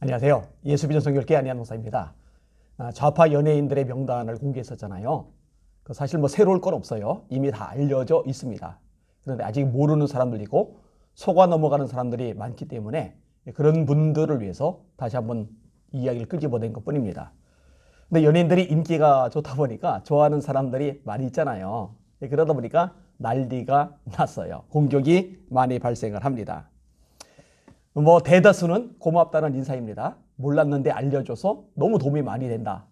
안녕하세요. 예수비전 성결교회 안희한 목사입니다. 좌파 연예인들의 명단을 공개했었잖아요. 사실 새로울 건 없어요. 이미 다 알려져 있습니다. 그런데 아직 모르는 사람들이고 속아 넘어가는 사람들이 많기 때문에 그런 분들을 위해서 다시 한번 이야기를 끄집어낸 것 뿐입니다. 근데 연예인들이 인기가 좋다 보니까 좋아하는 사람들이 많이 있잖아요. 그러다 보니까 난리가 났어요. 공격이 많이 발생을 합니다. 대다수는 고맙다는 인사입니다. 몰랐는데 알려줘서 너무 도움이 많이 된다.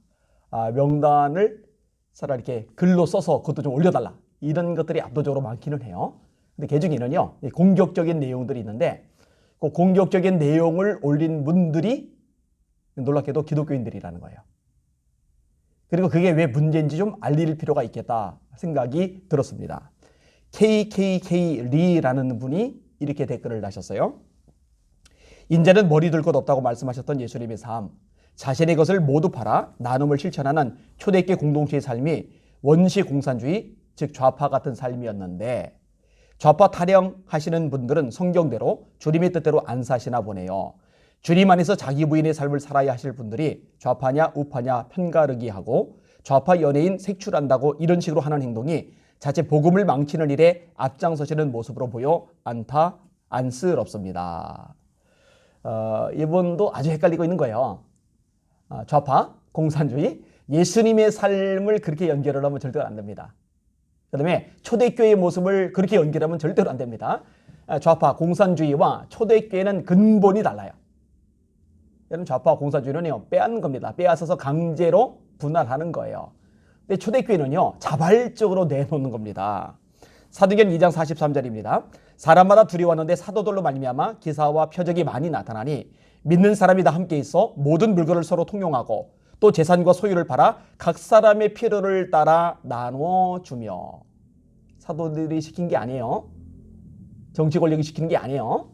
명단을 차라리 이렇게 글로 써서 그것도 좀 올려달라. 이런 것들이 압도적으로 많기는 해요. 근데 그 중에는요, 공격적인 내용들이 있는데 그 공격적인 내용을 올린 분들이 놀랍게도 기독교인들이라는 거예요. 그리고 그게 왜 문제인지 좀 알릴 필요가 있겠다 생각이 들었습니다. KKK리라는 분이 이렇게 댓글을 다셨어요. 인자는 머리 들 것 없다고 말씀하셨던 예수님의 삶, 자신의 것을 모두 팔아 나눔을 실천하는 초대교회 공동체의 삶이 원시 공산주의, 즉 좌파 같은 삶이었는데 좌파 타령하시는 분들은 성경대로 주님의 뜻대로 안 사시나 보네요. 주님 안에서 자기 부인의 삶을 살아야 하실 분들이 좌파냐 우파냐 편가르기 하고 좌파 연예인 색출한다고 이런 식으로 하는 행동이 자체 복음을 망치는 일에 앞장서시는 모습으로 보여 안쓰럽습니다. 이분도 아주 헷갈리고 있는 거예요. 좌파, 공산주의, 예수님의 삶을 그렇게 연결을 하면 절대로 안 됩니다. 그 다음에 초대교회의 모습을 그렇게 연결하면 절대로 안 됩니다. 좌파, 공산주의와 초대교회는 근본이 달라요. 여러분, 좌파, 공산주의는요, 빼앗는 겁니다. 빼앗아서 강제로 분할하는 거예요. 근데 초대교회는요, 자발적으로 내놓는 겁니다. 사도행전 2장 43절입니다. 사람마다 두려워하는데 사도들로 말미암아 기사와 표적이 많이 나타나니 믿는 사람이 다 함께 있어 모든 물건을 서로 통용하고 또 재산과 소유를 팔아 각 사람의 필요를 따라 나누어 주며. 사도들이 시킨 게 아니에요. 정치 권력이 시키는 게 아니에요.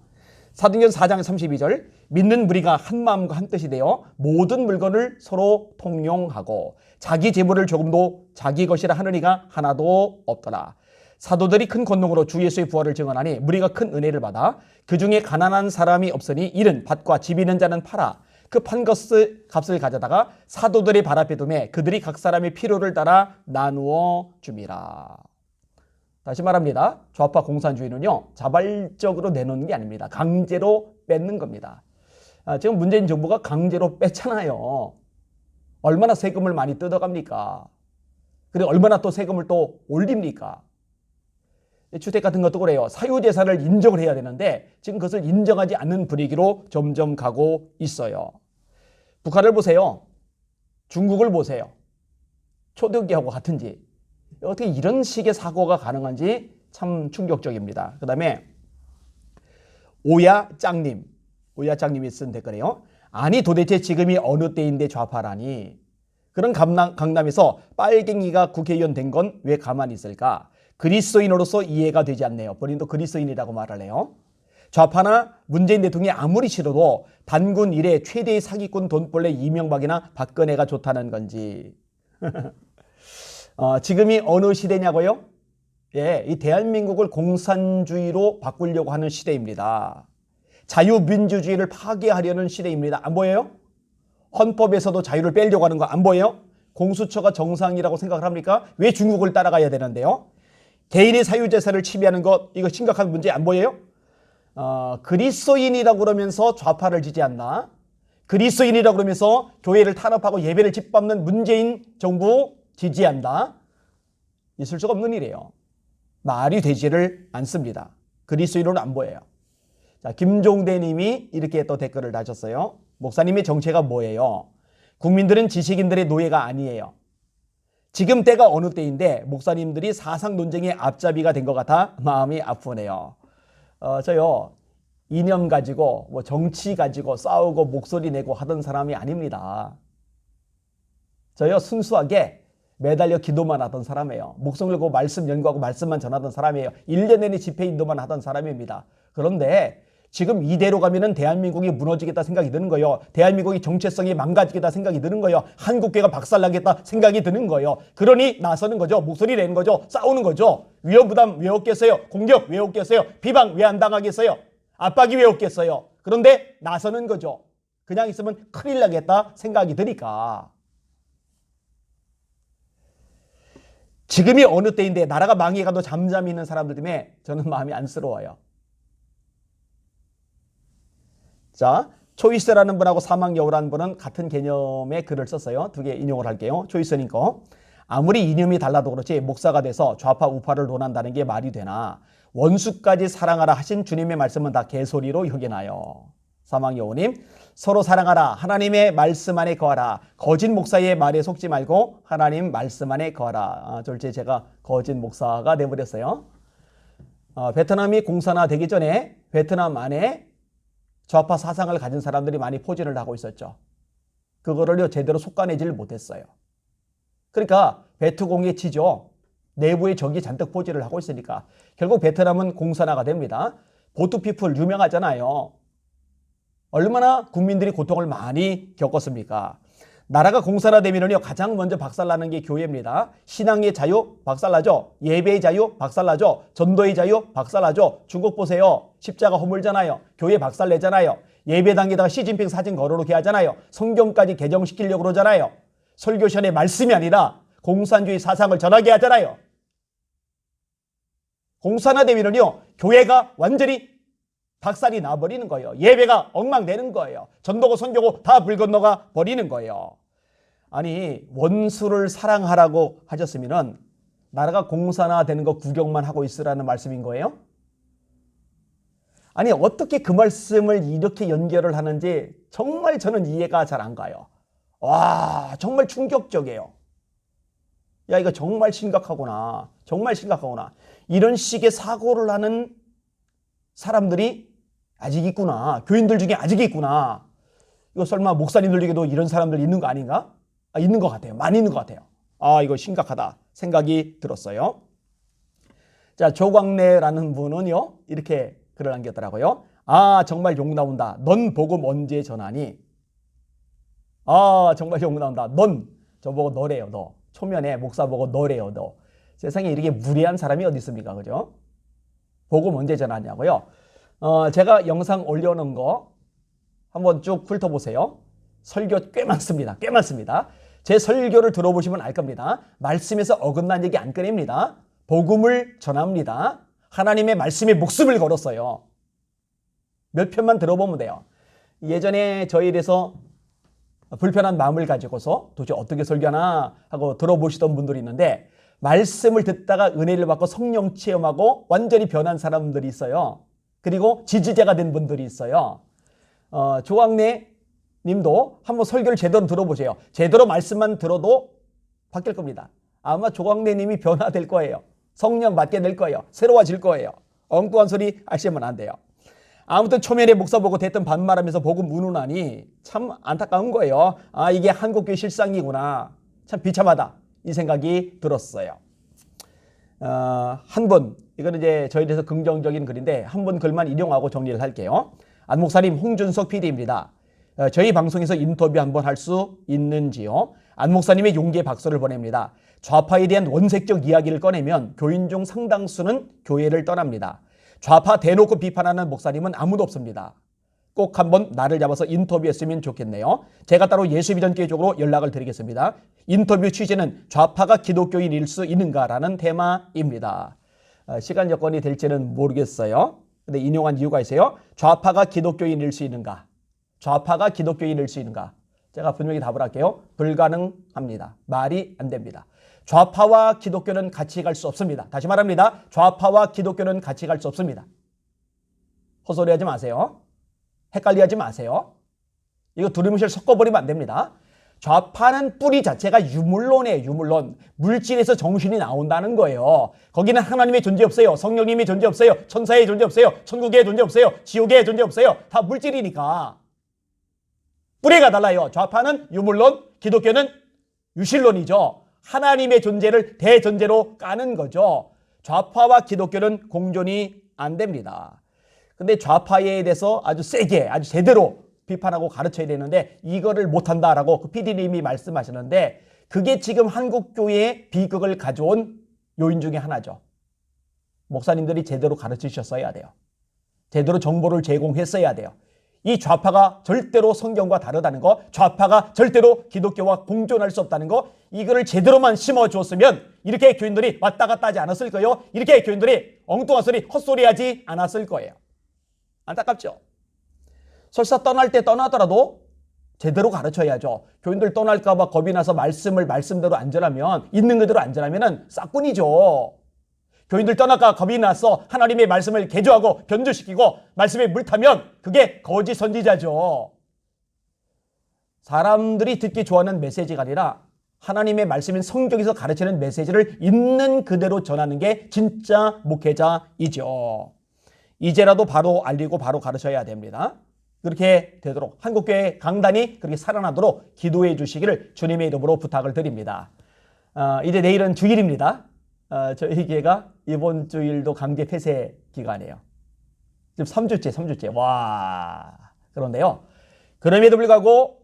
사도행전 4장 32절 믿는 무리가 한 마음과 한 뜻이 되어 모든 물건을 서로 통용하고 자기 재물을 조금도 자기 것이라 하는 이가 하나도 없더라. 사도들이 큰 권능으로 주 예수의 부활을 증언하니 무리가 큰 은혜를 받아 그 중에 가난한 사람이 없으니 이른 밭과 집 있는 자는 팔아 그 판 값을 가져다가 사도들의 발 앞에 두매 그들이 각 사람의 필요를 따라 나누어 줍니다. 다시 말합니다. 좌파 공산주의는요, 자발적으로 내놓는 게 아닙니다. 강제로 뺏는 겁니다. 지금 문재인 정부가 강제로 뺐잖아요. 얼마나 세금을 많이 뜯어갑니까? 그리고 얼마나 또 세금을 또 올립니까? 주택 같은 것도 그래요. 사유재산을 인정을 해야 되는데 지금 그것을 인정하지 않는 분위기로 점점 가고 있어요. 북한을 보세요. 중국을 보세요. 초대교회하고 같은지. 어떻게 이런 식의 사고가 가능한지 참 충격적입니다. 그 다음에 오야짱님이 쓴 댓글이에요. 아니 도대체 지금이 어느 때인데 좌파라니. 그런 강남에서 빨갱이가 국회의원 된 건 왜 가만히 있을까? 그리스도인으로서 이해가 되지 않네요. 본인도 그리스도인이라고 말을 해요. 좌파나 문재인 대통령이 아무리 싫어도 단군 이래 최대의 사기꾼 돈벌레 이명박이나 박근혜가 좋다는 건지. 지금이 어느 시대냐고요? 예, 이 대한민국을 공산주의로 바꾸려고 하는 시대입니다. 자유민주주의를 파괴하려는 시대입니다. 안 보여요? 헌법에서도 자유를 빼려고 하는 거 안 보여요? 공수처가 정상이라고 생각을 합니까? 왜 중국을 따라가야 되는데요? 개인의 사유재산을 침해하는 것, 이거 심각한 문제 안 보여요? 그리스도인이라고 그러면서 좌파를 지지한다. 그리스도인이라고 그러면서 교회를 탄압하고 예배를 짓밟는 문재인 정부 지지한다. 있을 수가 없는 일이에요. 말이 되지를 않습니다. 그리스도인으로는 안 보여요. 자, 김종대 님이 이렇게 또 댓글을 다셨어요. 목사님의 정체가 뭐예요? 국민들은 지식인들의 노예가 아니에요. 지금 때가 어느 때인데 목사님들이 사상 논쟁의 앞잡이가 된 것 같아 마음이 아프네요. 저요, 이념 가지고 정치 가지고 싸우고 목소리 내고 하던 사람이 아닙니다. 저요, 순수하게 매달려 기도만 하던 사람이에요. 목숨 걸고 말씀 연구하고 말씀만 전하던 사람이에요. 1년 내내 집회 인도만 하던 사람입니다. 그런데 지금 이대로 가면은 대한민국이 무너지겠다 생각이 드는 거예요. 대한민국의 정체성이 망가지겠다 생각이 드는 거예요. 한국교회가 박살나겠다 생각이 드는 거예요. 그러니 나서는 거죠. 목소리 내는 거죠. 싸우는 거죠. 위험 부담 왜 없겠어요? 공격 왜 없겠어요? 비방 왜 안 당하겠어요? 압박이 왜 없겠어요? 그런데 나서는 거죠. 그냥 있으면 큰일 나겠다 생각이 드니까. 지금이 어느 때인데 나라가 망해가도 잠잠히 있는 사람들 때문에 저는 마음이 안쓰러워요. 자, 초이스라는 분하고 사망여우라는 분은 같은 개념의 글을 썼어요. 두 개 인용을 할게요. 초이스님 거. 아무리 이념이 달라도 그렇지 목사가 돼서 좌파 우파를 논한다는 게 말이 되나 원수까지 사랑하라 하신 주님의 말씀은 다 개소리로 여기나요. 사망여우님, 서로 사랑하라. 하나님의 말씀 안에 거하라. 거짓 목사의 말에 속지 말고 하나님 말씀 안에 거하라. 졸제 제가 거짓 목사가 돼버렸어요. 베트남이 공산화되기 전에 베트남 안에 좌파 사상을 가진 사람들이 많이 포진을 하고 있었죠. 그거를 제대로 속아내지를 못했어요. 그러니까 베트공에 치죠. 내부의 적이 잔뜩 포진을 하고 있으니까 결국 베트남은 공산화가 됩니다. 보투피플 유명하잖아요. 얼마나 국민들이 고통을 많이 겪었습니까? 나라가 공산화되면요 가장 먼저 박살나는 게 교회입니다. 신앙의 자유 박살나죠. 예배의 자유 박살나죠. 전도의 자유 박살나죠. 중국 보세요. 십자가 허물잖아요. 교회 박살내잖아요. 예배당에다가 시진핑 사진 걸어놓게 하잖아요. 성경까지 개정시키려고 그러잖아요. 설교 시간에 말씀이 아니라 공산주의 사상을 전하게 하잖아요. 공산화되면요 교회가 완전히 박살이 나버리는 거예요. 예배가 엉망되는 거예요. 전도고 선교고 다 불 건너가 버리는 거예요. 아니 원수를 사랑하라고 하셨으면 나라가 공산화되는 거 구경만 하고 있으라는 말씀인 거예요? 아니 어떻게 그 말씀을 이렇게 연결을 하는지 정말 저는 이해가 잘 안 가요. 와 정말 충격적이에요. 야 이거 정말 심각하구나. 정말 심각하구나. 이런 식의 사고를 하는 사람들이 아직 있구나. 교인들 중에 아직 있구나. 이거 설마 목사님들 중에도 이런 사람들 있는 거 아닌가? 있는 것 같아요. 많이 있는 것 같아요. 이거 심각하다 생각이 들었어요. 자, 조광래라는 분은요 이렇게 글을 남겼더라고요. 정말 욕 나온다. 넌 복음 언제 전하니? 정말 욕 나온다. 넌 저보고 너래요. 너 초면에 목사 보고 너래요. 너 세상에 이렇게 무례한 사람이 어디 있습니까? 그죠? 복음 언제 전하냐고요. 제가 영상 올려놓은 거 한번 쭉 훑어보세요. 설교 꽤 많습니다. 꽤 많습니다. 제 설교를 들어보시면 알 겁니다. 말씀에서 어긋난 얘기 안 꺼냅니다. 복음을 전합니다. 하나님의 말씀에 목숨을 걸었어요. 몇 편만 들어보면 돼요. 예전에 저에 대해서 불편한 마음을 가지고서 도대체 어떻게 설교하나 하고 들어보시던 분들이 있는데 말씀을 듣다가 은혜를 받고 성령 체험하고 완전히 변한 사람들이 있어요. 그리고 지지자가 된 분들이 있어요. 조광래 님도 한번 설교를 제대로 들어보세요. 제대로 말씀만 들어도 바뀔 겁니다. 아마 조광래 님이 변화될 거예요. 성령 받게 될 거예요. 새로워질 거예요. 엉뚱한 소리 하시면 안 돼요. 아무튼 초면에 목사 보고 대뜸 반말하면서 복음 운운하니 참 안타까운 거예요. 이게 한국교회 실상이구나. 참 비참하다. 이 생각이 들었어요. 한 분, 이거는 이제 저희에 대해서 긍정적인 글인데 한 분 글만 인용하고 정리를 할게요. 안 목사님 홍준석 PD입니다. 저희 방송에서 인터뷰 한번 할 수 있는지요? 안 목사님의 용기의 박수를 보냅니다. 좌파에 대한 원색적 이야기를 꺼내면 교인 중 상당수는 교회를 떠납니다. 좌파 대놓고 비판하는 목사님은 아무도 없습니다. 꼭 한번 나를 잡아서 인터뷰했으면 좋겠네요. 제가 따로 예수비전교회 쪽으로 연락을 드리겠습니다. 인터뷰 취지는 좌파가 기독교인일 수 있는가라는 테마입니다. 시간 여건이 될지는 모르겠어요. 근데 인용한 이유가 있어요. 좌파가 기독교인일 수 있는가? 좌파가 기독교인일 수 있는가? 제가 분명히 답을 할게요. 불가능합니다. 말이 안 됩니다. 좌파와 기독교는 같이 갈 수 없습니다. 다시 말합니다. 좌파와 기독교는 같이 갈 수 없습니다. 헛소리하지 마세요. 헷갈리하지 마세요. 이거 두루뭉실 섞어버리면 안 됩니다. 좌파는 뿌리 자체가 유물론이에요. 유물론. 물질에서 정신이 나온다는 거예요. 거기는 하나님의 존재 없어요. 성령님의 존재 없어요. 천사의 존재 없어요. 천국의 존재 없어요. 지옥의 존재 없어요. 다 물질이니까. 뿌리가 달라요. 좌파는 유물론, 기독교는 유실론이죠. 하나님의 존재를 대전제로 까는 거죠. 좌파와 기독교는 공존이 안 됩니다. 근데 좌파에 대해서 아주 세게, 아주 제대로 비판하고 가르쳐야 되는데 이거를 못한다라고 그 PD님이 말씀하시는데 그게 지금 한국교회의 비극을 가져온 요인 중에 하나죠. 목사님들이 제대로 가르치셨어야 돼요. 제대로 정보를 제공했어야 돼요. 이 좌파가 절대로 성경과 다르다는 거, 좌파가 절대로 기독교와 공존할 수 없다는 거, 이거를 제대로만 심어주었으면 이렇게 교인들이 왔다 갔다 하지 않았을 거예요. 이렇게 교인들이 엉뚱한 소리, 헛소리 하지 않았을 거예요. 안타깝죠? 설사 떠날 때 떠나더라도 제대로 가르쳐야죠. 교인들 떠날까 봐 겁이 나서 말씀대로 안 전하면, 있는 그대로 안 전하면 싹군이죠. 교인들 떠날까 겁이 나서 하나님의 말씀을 개조하고 변조시키고 말씀에 물 타면 그게 거짓 선지자죠. 사람들이 듣기 좋아하는 메시지가 아니라 하나님의 말씀인 성경에서 가르치는 메시지를 있는 그대로 전하는 게 진짜 목회자이죠. 이제라도 바로 알리고 바로 가르쳐야 됩니다. 그렇게 되도록 한국교회 강단이 그렇게 살아나도록 기도해 주시기를 주님의 이름으로 부탁을 드립니다. 이제 내일은 주일입니다. 저희 교회가 이번 주일도 강제 폐쇄 기간이에요. 지금 3주째. 와. 그런데요. 그럼에도 불구하고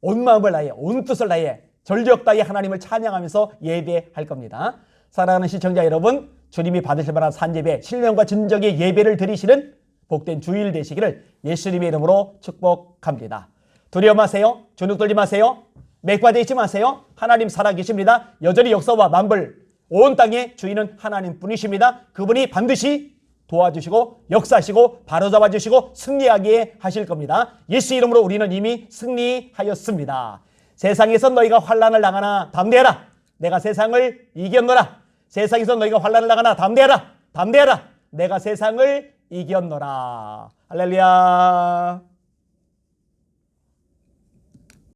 온 마음을 다해, 온 뜻을 다해, 전력 다해 하나님을 찬양하면서 예배할 겁니다. 사랑하는 시청자 여러분, 주님이 받으실 만한 산예배, 신령과 진정의 예배를 드리시는 복된 주일 되시기를 예수님의 이름으로 축복합니다. 두려워 마세요. 주눅 들지 마세요. 맥받이지 마세요. 하나님 살아계십니다. 여전히 역사와 만물, 온 땅의 주인은 하나님 뿐이십니다. 그분이 반드시 도와주시고 역사하시고 바로잡아 주시고 승리하게 하실 겁니다. 예수 이름으로 우리는 이미 승리하였습니다. 세상에서 너희가 환난을 당하나 담대하라. 내가 세상을 이겼노라. 세상에서 너희가 환난을 당하나 담대하라. 내가 세상을 이겼노라. 할렐루야.